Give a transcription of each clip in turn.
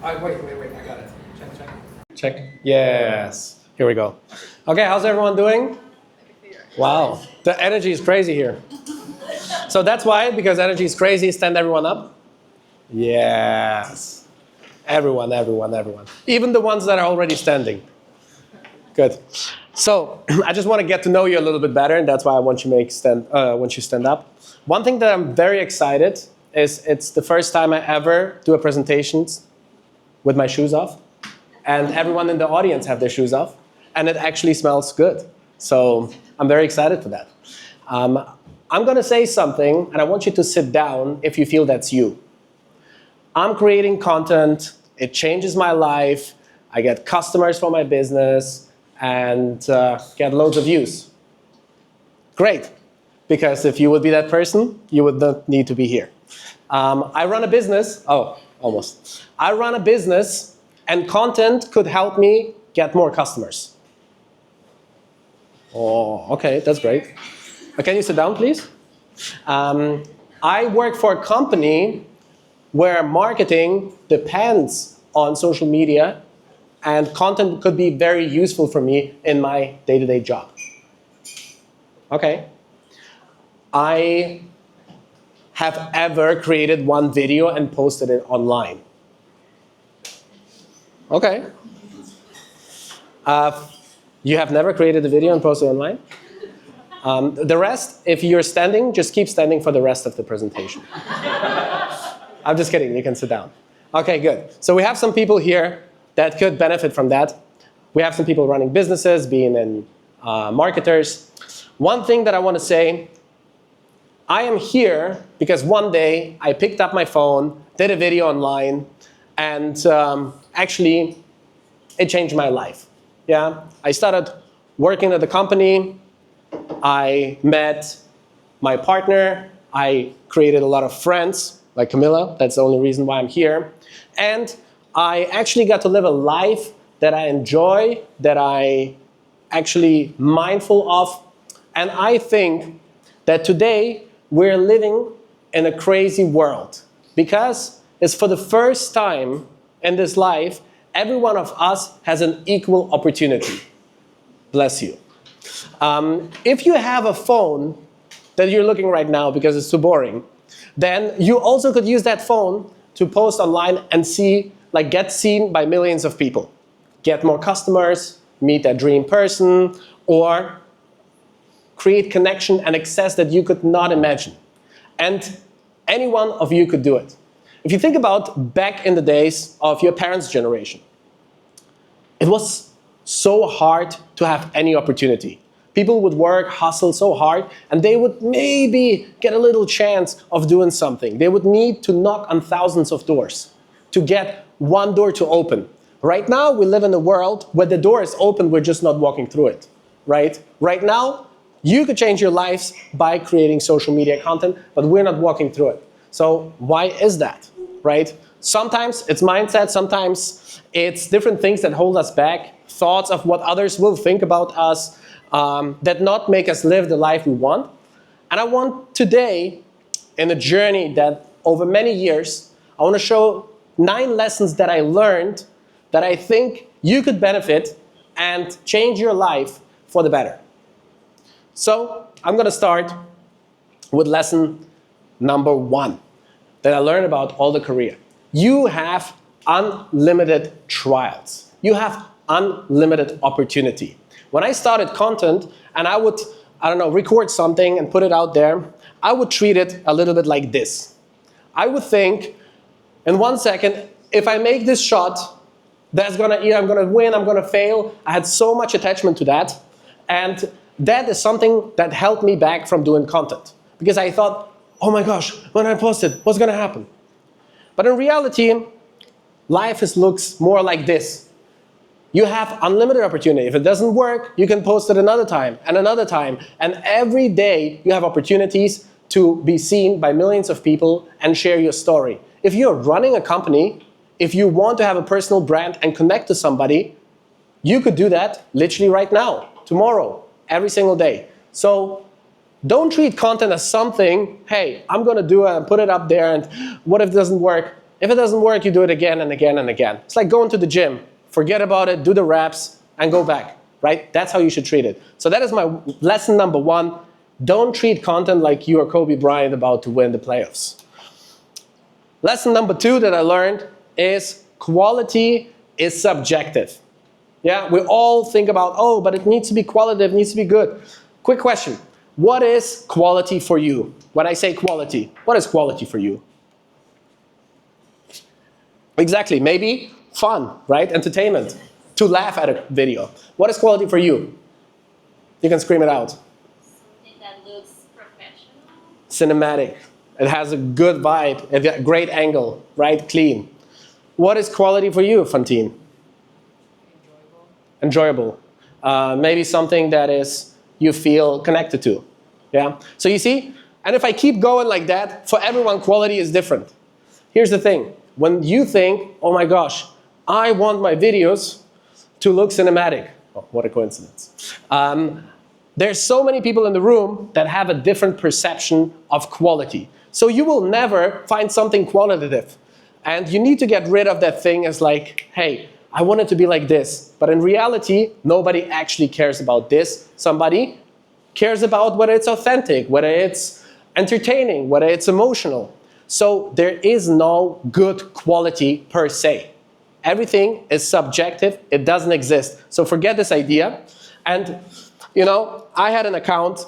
Wait, I got it. Check. Check. Yes. Here we go. Okay, how's everyone doing? Wow, the energy is crazy here. So that's why, because energy is crazy, stand everyone up. Yes. Everyone. Even the ones that are already standing. Good. So I just want to get to know you a little bit better, and that's why I want you to stand up. One thing that I'm very excited is it's the first time I ever do a presentation with my shoes off, and everyone in the audience have their shoes off, and it actually smells good. So I'm very excited for that. I'm going to say something, and I want you to sit down if you feel that's you. I'm creating content. It changes my life. I get customers for my business and get loads of views. Great, because if you would be that person, you would not need to be here. I run a business. Oh, almost. I run a business, and content could help me get more customers. Oh, okay, that's great. Can you sit down, please? I work for a company where marketing depends on social media, and content could be very useful for me in my day-to-day job. Okay. I have ever created one video and posted it online. Okay. You have never created a video and posted it online? The rest, if you're standing, just keep standing for the rest of the presentation. I'm just kidding, you can sit down. Okay, good. So we have some people here that could benefit from that. We have some people running businesses, being in marketers. One thing that I want to say, I am here because one day I picked up my phone, did a video online, and actually it changed my life. Yeah, I started working at the company. I met my partner. I created a lot of friends, like Camilla. That's the only reason why I'm here. And I actually got to live a life that I enjoy, that I actually mindful of. And I think that today we're living in a crazy world because it's for the first time in this life, every one of us has an equal opportunity. Bless you. If you have a phone that you're looking right now because it's too boring, then you also could use that phone to post online and get seen by millions of people. Get more customers, meet that dream person, or create connection and access that you could not imagine. And any one of you could do it. If you think about back in the days of your parents' generation, it was so hard to have any opportunity. People would work, hustle so hard, and they would maybe get a little chance of doing something. They would need to knock on thousands of doors to get one door to open. Right now, we live in a world where the door is open, we're just not walking through it, right? Right now, you could change your lives by creating social media content, but we're not walking through it. So why is that, right? Sometimes it's mindset, sometimes it's different things that hold us back, thoughts of what others will think about us, that not make us live the life we want. And I want today, in a journey that over many years, I want to show 9 lessons that I learned that I think you could benefit and change your life for the better. So I'm going to start with lesson number 1 that I learned about all the career. You have unlimited trials. You have unlimited opportunity. When I started content and I would, record something and put it out there, I would treat it a little bit like this. I would think, in 1 second, if I make this shot, I'm gonna win, I'm gonna fail. I had so much attachment to that. And that is something that held me back from doing content. Because I thought, oh my gosh, when I post it, what's gonna happen? But in reality, life looks more like this. You have unlimited opportunity. If it doesn't work, you can post it another time and another time. And every day you have opportunities to be seen by millions of people and share your story. If you're running a company, if you want to have a personal brand and connect to somebody, you could do that literally right now, tomorrow, every single day. So don't treat content as something, hey, I'm going to do it and put it up there, and what if it doesn't work? If it doesn't work, you do it again and again and again. It's like going to the gym. Forget about it, do the reps, and go back, right? That's how you should treat it. So that is my lesson number 1. Don't treat content like you are Kobe Bryant about to win the playoffs. Lesson number 2 that I learned is quality is subjective. Yeah, we all think about, oh, but it needs to be qualitative, it needs to be good. Quick question. What is quality for you? When I say quality, what is quality for you? Exactly, maybe fun, right? Entertainment, to laugh at a video. What is quality for you? You can scream it out. Something that looks professional. Cinematic. It has a good vibe, a great angle, right? Clean. What is quality for you, Fantine? Enjoyable. Maybe something that is you feel connected to. Yeah. So you see, and if I keep going like that, for everyone quality is different. Here's the thing. When you think, oh my gosh, I want my videos to look cinematic. Oh, what a coincidence. There's so many people in the room that have a different perception of quality. So you will never find something qualitative. And you need to get rid of that thing as like, hey, I want it to be like this. But in reality, nobody actually cares about this. Somebody cares about whether it's authentic, whether it's entertaining, whether it's emotional. So there is no good quality per se. Everything is subjective. It doesn't exist. So forget this idea. And, you know, I had an account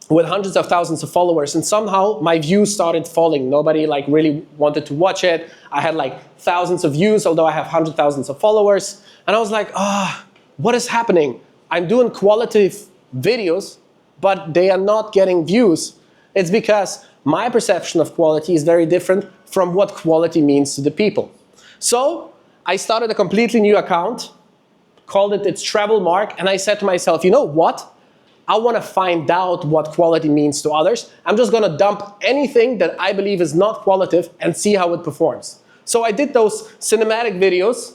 with hundreds of thousands of followers, and somehow my views started falling. Nobody like really wanted to watch it. I had like thousands of views, although I have hundreds of thousands of followers. And I was like, what is happening? I'm doing qualitative videos, but they are not getting views. It's because my perception of quality is very different from what quality means to the people. So I started a completely new account, called it its travel mark, and I said to myself, you know what? I want to find out what quality means to others. I'm just going to dump anything that I believe is not qualitative and see how it performs. So I did those cinematic videos,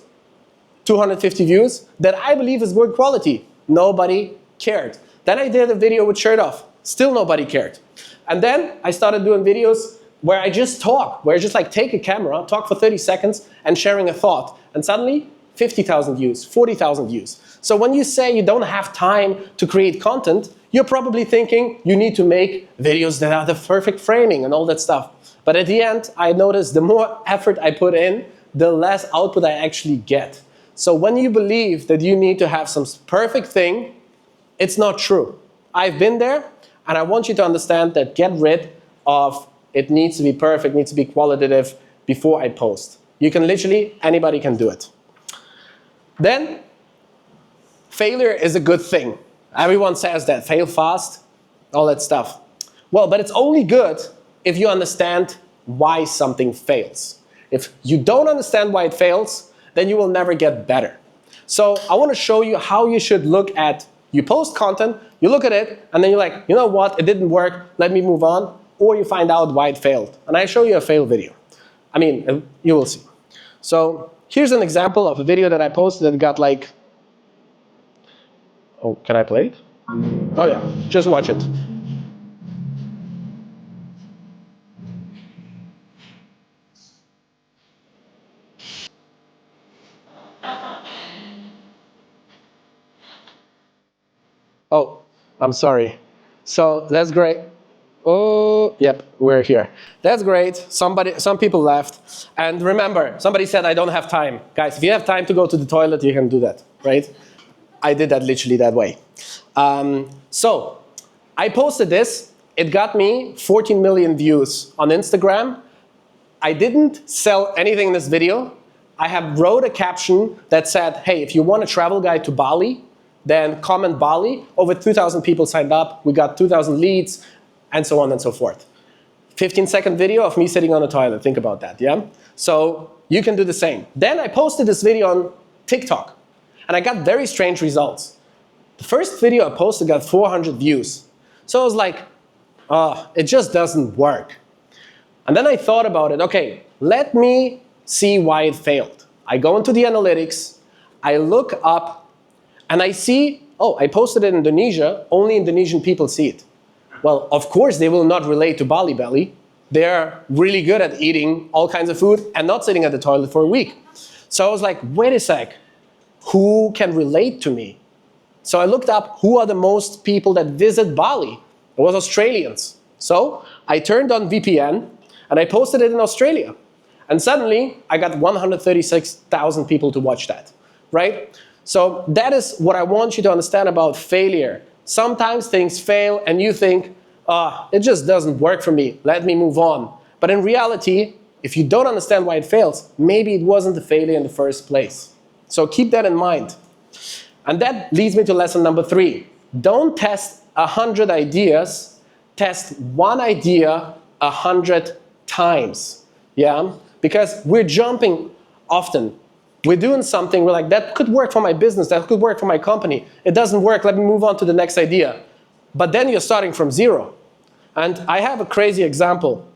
250 views, that I believe is good quality. Nobody cared. Then I did a video with shirt off. Still nobody cared. And then I started doing videos where I just talk, where I just like take a camera, talk for 30 seconds, and sharing a thought. And suddenly, 50,000 views, 40,000 views. So when you say you don't have time to create content, you're probably thinking you need to make videos that are the perfect framing and all that stuff. But at the end, I noticed the more effort I put in, the less output I actually get. So when you believe that you need to have some perfect thing, it's not true. I've been there, and I want you to understand that get rid of it needs to be perfect, needs to be qualitative before I post. You can literally, anybody can do it. Then, failure is a good thing. Everyone says that, fail fast, all that stuff. Well, but it's only good if you understand why something fails. If you don't understand why it fails, then you will never get better. So I want to show you how you should look at, you post content, you look at it, and then you're like, you know what, it didn't work, let me move on. Or you find out why it failed. And I show you a fail video. I mean, you will see. So here's an example of a video that I posted that got like, oh, can I play it? Oh yeah, just watch it. Oh, I'm sorry. So that's great. Oh, yep, we're here. That's great. Some people left. And remember, somebody said I don't have time. Guys, if you have time to go to the toilet, you can do that, right? I did that literally that way. So I posted this. It got me 14 million views on Instagram. I didn't sell anything in this video. I have wrote a caption that said, hey, if you want a travel guide to Bali, then comment Bali. Over 2,000 people signed up. We got 2,000 leads, and so on and so forth. 15-second video of me sitting on a toilet. Think about that, yeah? So you can do the same. Then I posted this video on TikTok, and I got very strange results. The first video I posted got 400 views. So I was like, it just doesn't work. And then I thought about it. Okay, let me see why it failed. I go into the analytics, I look up, and I see, oh, I posted it in Indonesia, only Indonesian people see it. Well, of course they will not relate to Bali Belly. they're really good at eating all kinds of food and not sitting at the toilet for a week. So I was like, wait a sec, who can relate to me? So I looked up who are the most people that visit Bali. It was Australians. So I turned on VPN and I posted it in Australia. And suddenly I got 136,000 people to watch that, right? So that is what I want you to understand about failure. Sometimes things fail and you think, it just doesn't work for me, let me move on. But in reality, if you don't understand why it fails, maybe it wasn't a failure in the first place. So keep that in mind. And that leads me to lesson number 3. Don't test 100 ideas, test one idea 100 times. Yeah? Because we're jumping often. We're doing something, we're like, that could work for my business, that could work for my company. It doesn't work, let me move on to the next idea. But then you're starting from zero. And I have a crazy example.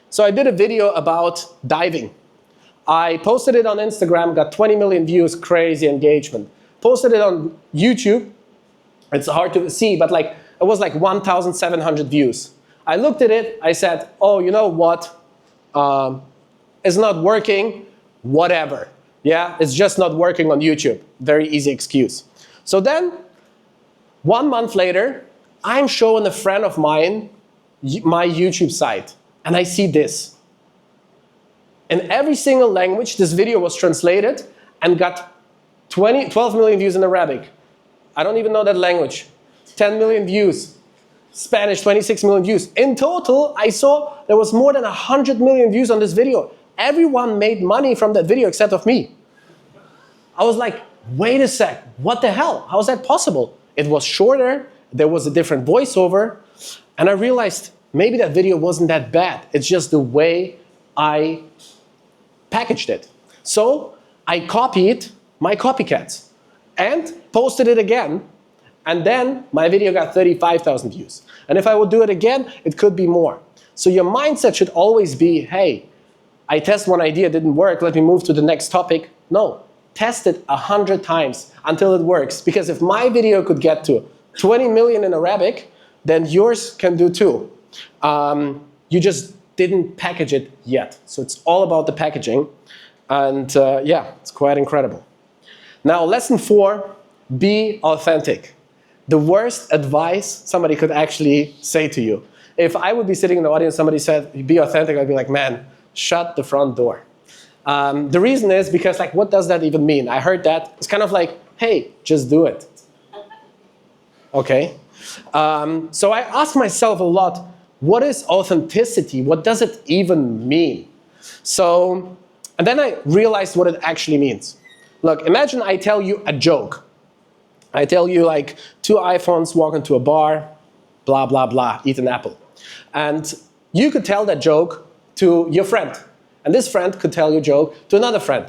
So I did a video about diving. I posted it on Instagram, got 20 million views, crazy engagement. Posted it on YouTube. It's hard to see, but like it was like 1,700 views. I looked at it, I said, oh, you know what? It's not working, whatever. Yeah, it's just not working on YouTube. Very easy excuse. So then, 1 month later, I'm showing a friend of mine my YouTube site, and I see this. In every single language, this video was translated and got 12 million views in Arabic. I don't even know that language. 10 million views. Spanish, 26 million views. In total, I saw there was more than 100 million views on this video. Everyone made money from that video except of me. I was like, wait a sec, what the hell? How is that possible? It was shorter, there was a different voiceover, and I realized maybe that video wasn't that bad. It's just the way I packaged it. So I copied my copycats and posted it again, and then my video got 35,000 views. And if I would do it again, it could be more. So your mindset should always be, hey, I test one idea, didn't work, let me move to the next topic. No, test it 100 times until it works. Because if my video could get to 20 million in Arabic, then yours can do too. You just didn't package it yet. So it's all about the packaging. And yeah, it's quite incredible. Now, lesson 4, be authentic. The worst advice somebody could actually say to you. If I would be sitting in the audience, somebody said, be authentic, I'd be like, man, shut the front door. The reason is because, like, what does that even mean? I heard that. It's kind of like, hey, just do it. Okay. So I ask myself a lot, what is authenticity? What does it even mean? So, and then I realized what it actually means. Look, imagine I tell you a joke. I tell you, like, 2 iPhones walk into a bar, blah, blah, blah, eat an apple. And you could tell that joke to your friend. And this friend could tell your joke to another friend.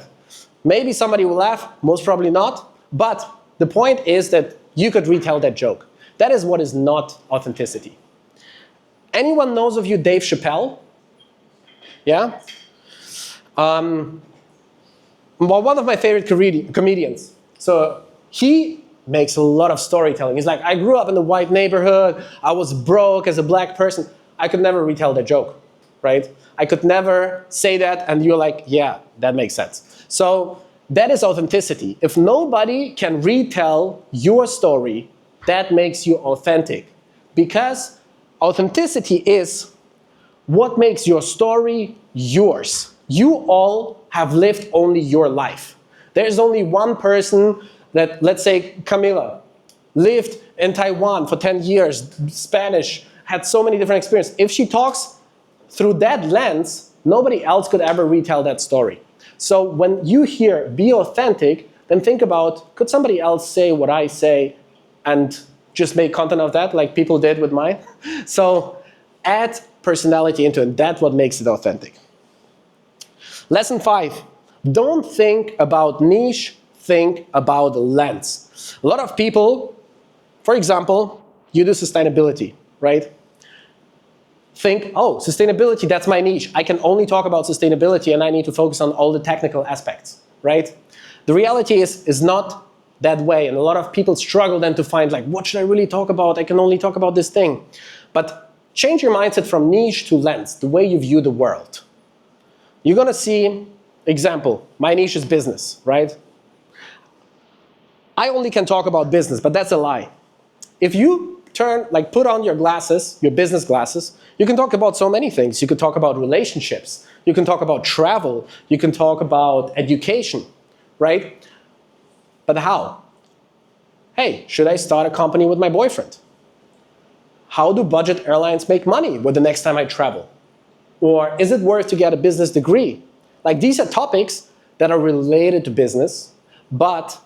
Maybe somebody will laugh, most probably not. But the point is that you could retell that joke. That is what is not authenticity. Anyone knows of you Dave Chappelle? Yeah? Well, one of my favorite comedians. So he makes a lot of storytelling. He's like, I grew up in a white neighborhood. I was broke as a black person. I could never retell that joke, right? I could never say that, and you're like, yeah, that makes sense. So that is authenticity. If nobody can retell your story, that makes you authentic. Because authenticity is what makes your story yours. You all have lived only your life. There's only one person that, let's say Camila, lived in Taiwan for 10 years, Spanish, had so many different experiences. If she talks through that lens, nobody else could ever retell that story. So when you hear be authentic, then think about, could somebody else say what I say and just make content of that like people did with mine? So add personality into it. That's what makes it authentic. Lesson 5, don't think about niche, think about the lens. A lot of people, for example, you do sustainability, right? Think, oh, sustainability, that's my niche. I can only talk about sustainability and I need to focus on all the technical aspects, right? The reality is not that way. And a lot of people struggle then to find, like, what should I really talk about? I can only talk about this thing. But change your mindset from niche to lens, the way you view the world. You're going to see, example, my niche is business, right? I only can talk about business, but that's a lie. If you put on your glasses, your business glasses, you can talk about so many things. You could talk about relationships. You can talk about travel. You can talk about education, right? But how? Hey, should I start a company with my boyfriend? How do budget airlines make money with the next time I travel? Or is it worth to get a business degree? Like, these are topics that are related to business, but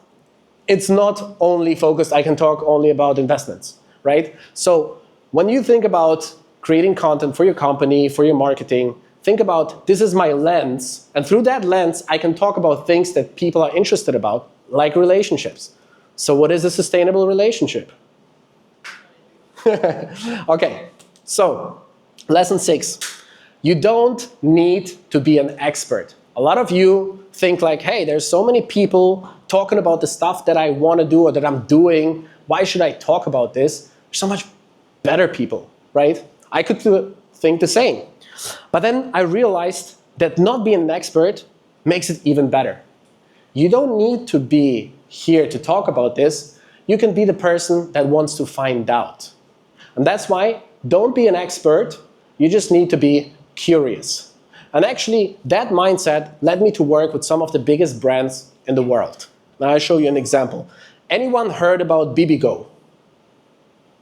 it's not only focused, I can talk only about investments, right? So when you think about creating content for your company, for your marketing, think about, this is my lens, and through that lens, I can talk about things that people are interested about, like relationships. So what is a sustainable relationship? Okay, so lesson 6. You don't need to be an expert. A lot of you think like, hey, there's so many people talking about the stuff that I want to do or that I'm doing. Why should I talk about this? There's so much better people, right? I could think the same. But then I realized that not being an expert makes it even better. You don't need to be here to talk about this. You can be the person that wants to find out. And that's why, don't be an expert. You just need to be curious. And actually, that mindset led me to work with some of the biggest brands in the world. Now I'll show you an example. Anyone heard about Bibigo?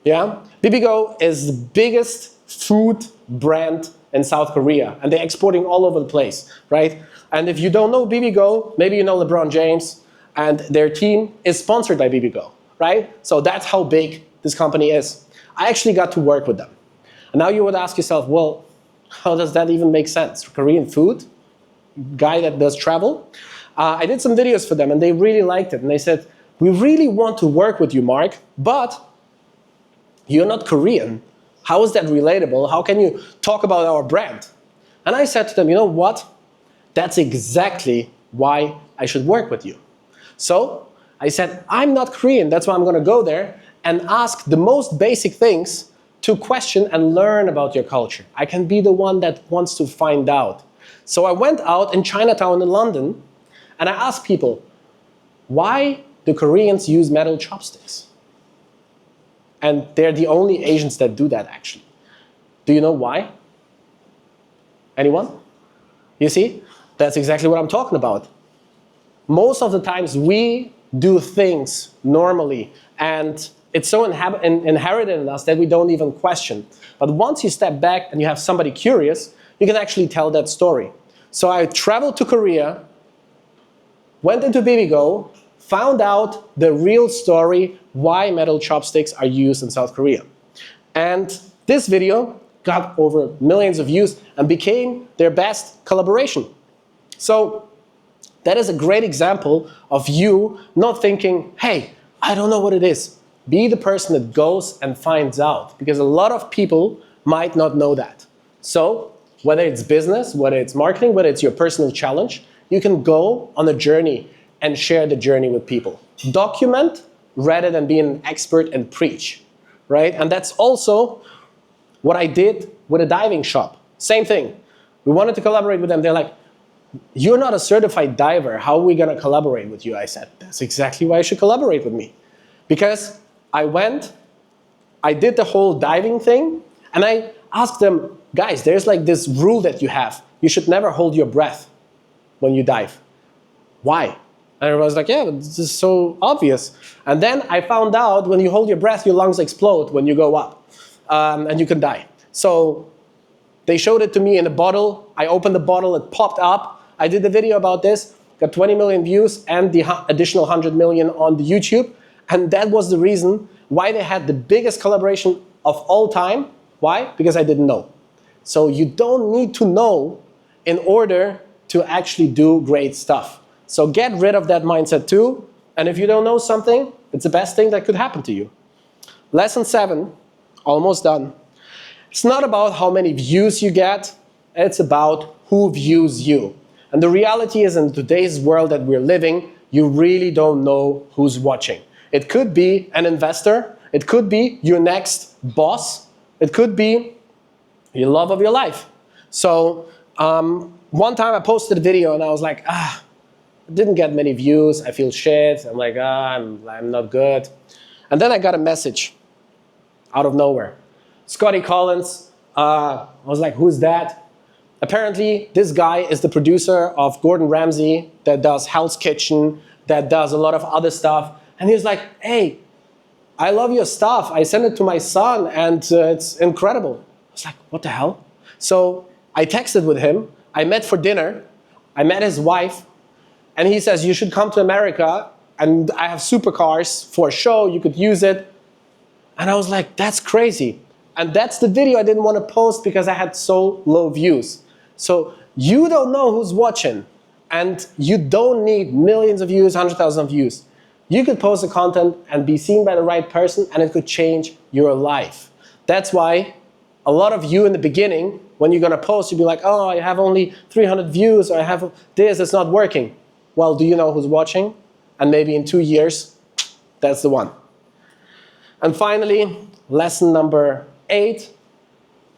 Yeah? Bibigo is the biggest food brand in South Korea, and they're exporting all over the place, right? And if you don't know Bibigo, maybe you know LeBron James, and their team is sponsored by Bibigo, right? So that's how big this company is. I actually got to work with them. And now you would ask yourself, well, how does that even make sense? Korean food? Guy that does travel? I did some videos for them, and they really liked it. And they said, we really want to work with you, Mark, but you're not Korean. How is that relatable? How can you talk about our brand? And I said to them, you know what? That's exactly why I should work with you. So I said, I'm not Korean. That's why I'm going to go there and ask the most basic things to question and learn about your culture. I can be the one that wants to find out. So I went out in Chinatown in London, and I asked people, why do Koreans use metal chopsticks? And they're the only Asians that do that, actually. Do you know why? Anyone? You see? That's exactly what I'm talking about. Most of the times we do things normally, and it's so inherited in us that we don't even question. But once you step back and you have somebody curious, you can actually tell that story. So I traveled to Korea, went into Bibigo, found out the real story why metal chopsticks are used in South Korea. And this video got over millions of views and became their best collaboration. So that is a great example of you not thinking, hey, I don't know what it is. Be the person that goes and finds out, because a lot of people might not know that. So whether it's business, whether it's marketing, whether it's your personal challenge, you can go on a journey and share the journey with people. Document rather than be an expert and preach, right? And that's also what I did with a diving shop. Same thing. We wanted to collaborate with them. They're like, you're not a certified diver. How are we going to collaborate with you? I said, that's exactly why you should collaborate with me. Because I went, I did the whole diving thing, and I asked them, guys, there's like this rule that you have. You should never hold your breath when you dive. Why? And everyone was like, yeah, this is so obvious. And then I found out when you hold your breath, your lungs explode when you go up, and you can die. So they showed it to me in a bottle. I opened the bottle, it popped up. I did a video about this, got 20 million views and the additional 100 million on the YouTube. And that was the reason why they had the biggest collaboration of all time. Why? Because I didn't know. So you don't need to know in order to actually do great stuff. So get rid of that mindset too. And if you don't know something, it's the best thing that could happen to you. Lesson 7, almost done. It's not about how many views you get. It's about who views you. And the reality is, in today's world that we're living, you really don't know who's watching. It could be an investor. It could be your next boss. It could be your love of your life. So one time I posted a video and I was like, I didn't get many views. I feel shit. I'm like, I'm not good. And then I got a message out of nowhere. Scotty Collins. I was like, who's that? Apparently, this guy is the producer of Gordon Ramsay that does Hell's Kitchen, that does a lot of other stuff. And he was like, hey, I love your stuff. I sent it to my son and it's incredible. I was like, what the hell? So I texted with him. I met for dinner. I met his wife. And he says, you should come to America and I have supercars for a show. You could use it. And I was like, that's crazy. And that's the video I didn't want to post because I had so low views. So you don't know who's watching. And you don't need millions of views, 100,000 views. You could post the content and be seen by the right person and it could change your life. That's why a lot of you in the beginning, when you're going to post, you'll be like, oh, I have only 300 views or I have this, it's not working. Well, do you know who's watching? And maybe in 2 years, that's the one. And finally, lesson number 8,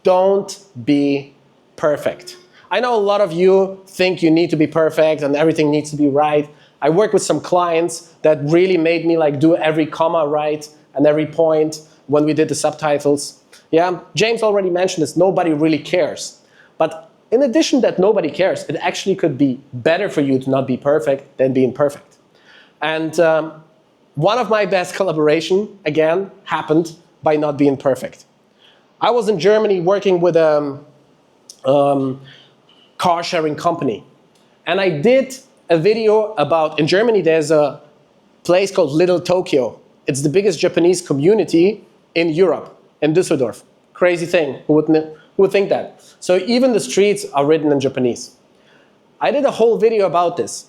don't be perfect. I know a lot of you think you need to be perfect and everything needs to be right. I work with some clients that really made me like do every comma right and every point when we did the subtitles. Yeah, James already mentioned this, nobody really cares. But in addition that nobody cares, it actually could be better for you to not be perfect than being perfect. And one of my best collaboration, again, happened by not being perfect. I was in Germany working with a car sharing company. And I did a video about, in Germany there's a place called Little Tokyo. It's the biggest Japanese community in Europe, in Düsseldorf. Crazy thing, who would think that? So even the streets are written in Japanese. I did a whole video about this.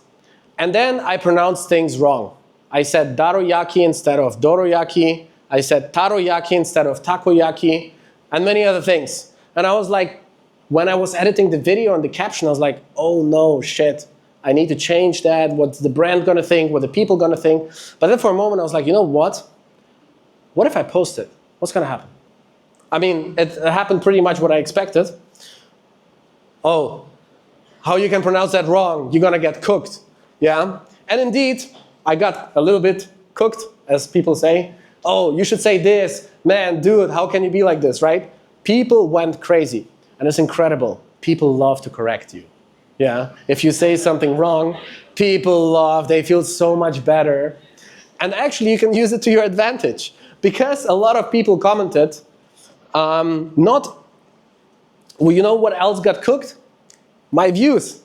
And then I pronounced things wrong. I said daroyaki instead of doroyaki. I said taroyaki instead of takoyaki, and many other things. And I was like, when I was editing the video and the caption, I was like, oh no, shit. I need to change that. What's the brand gonna think? What the people gonna think? But then for a moment, I was like, you know what? What if I post it? What's gonna happen? I mean, it happened pretty much what I expected. Oh, how you can pronounce that wrong? You're gonna get cooked. Yeah? And indeed, I got a little bit cooked, as people say. Oh, you should say this. Man, dude, how can you be like this, right? People went crazy. And it's incredible. People love to correct you. Yeah? If you say something wrong, people love, they feel so much better. And actually, you can use it to your advantage. Because a lot of people commented, well, you know what else got cooked? My views.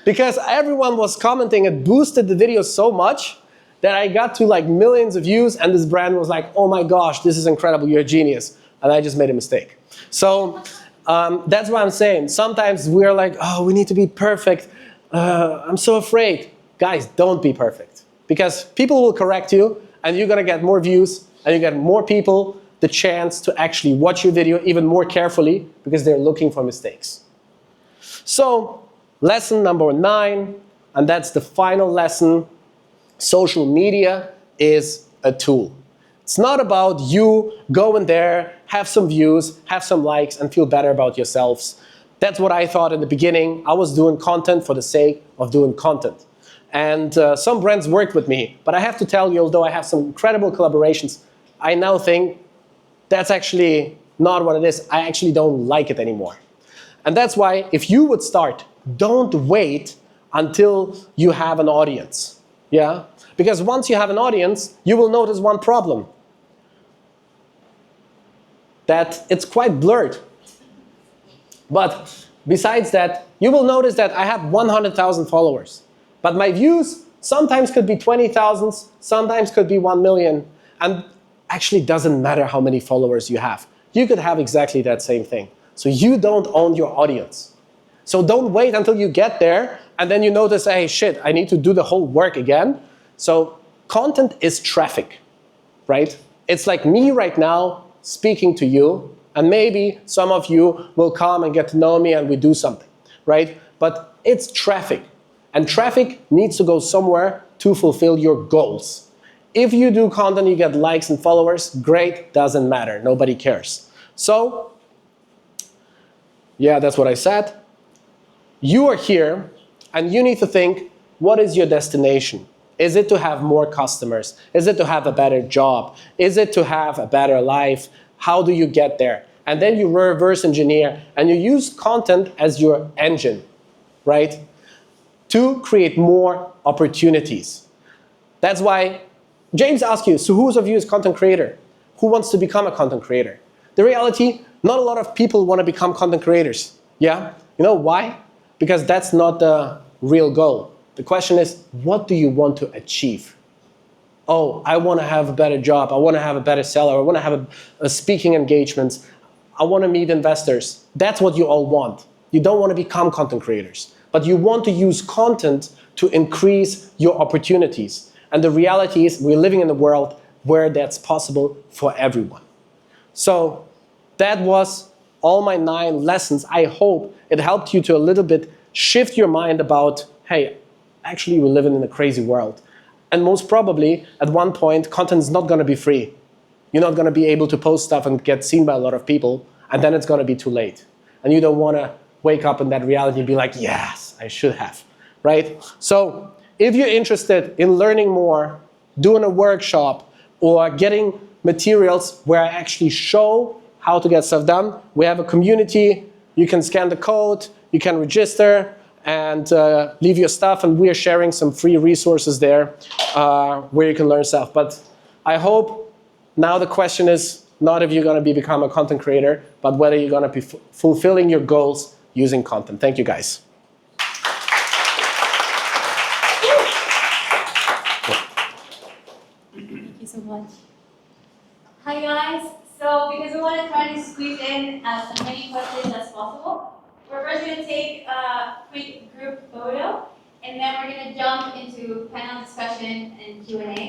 Because everyone was commenting, it boosted the video so much that I got to like millions of views and this brand was like, oh my gosh, this is incredible, you're a genius. And I just made a mistake. So that's what I'm saying. Sometimes we're like, oh, we need to be perfect. I'm so afraid. Guys, don't be perfect. Because people will correct you and you're gonna get more views and you get more people the chance to actually watch your video even more carefully because they're looking for mistakes. So, lesson number 9, and that's the final lesson, social media is a tool. It's not about you going there, have some views, have some likes, and feel better about yourselves. That's what I thought in the beginning. I was doing content for the sake of doing content. And some brands worked with me, but I have to tell you, although I have some incredible collaborations, I now think that's actually not what it is. I actually don't like it anymore. And that's why if you would start, don't wait until you have an audience. Yeah? Because once you have an audience, you will notice one problem. That it's quite blurred. But besides that, you will notice that I have 100,000 followers. But my views sometimes could be 20,000, sometimes could be 1 million. And actually doesn't matter how many followers you have. You could have exactly that same thing. So you don't own your audience. So don't wait until you get there and then you notice, hey, shit, I need to do the whole work again. So content is traffic, right? It's like me right now speaking to you, and maybe some of you will come and get to know me and we do something, right? But it's traffic. And traffic needs to go somewhere to fulfill your goals. If you do content, you get likes and followers, great, doesn't matter, nobody cares. So Yeah, that's what I said. You are here, and you need to think, what is your destination? Is it to have more customers? Is it to have a better job? Is it to have a better life? How do you get there? And then you reverse engineer, and you use content as your engine, right? To create more opportunities. That's why James asked you, so who of you is content creator? Who wants to become a content creator? The reality, not a lot of people want to become content creators. Yeah? You know why? Because that's not the real goal. The question is, what do you want to achieve? Oh, I want to have a better job. I want to have a better seller. I want to have a speaking engagements. I want to meet investors. That's what you all want. You don't want to become content creators, but you want to use content to increase your opportunities. And the reality is we're living in a world where that's possible for everyone. So that was all my 9 lessons. I hope it helped you to a little bit shift your mind about, hey, actually we're living in a crazy world. And most probably, at one point, content is not going to be free. You're not going to be able to post stuff and get seen by a lot of people, and then it's going to be too late. And you don't want to wake up in that reality and be like, yes, I should have, right? So if you're interested in learning more, doing a workshop, or getting materials where I actually show how to get stuff done, we have a community. You can scan the code, you can register, and leave your stuff, and we are sharing some free resources there where you can learn stuff. But I hope now the question is not if you're going to become a content creator, but whether you're going to be fulfilling your goals using content. Thank you, guys. Thank you so much. Hi guys. So because we want to try to squeeze in as many questions as possible, we're first going to take a quick group photo, and then we're going to jump into panel discussion and Q&A.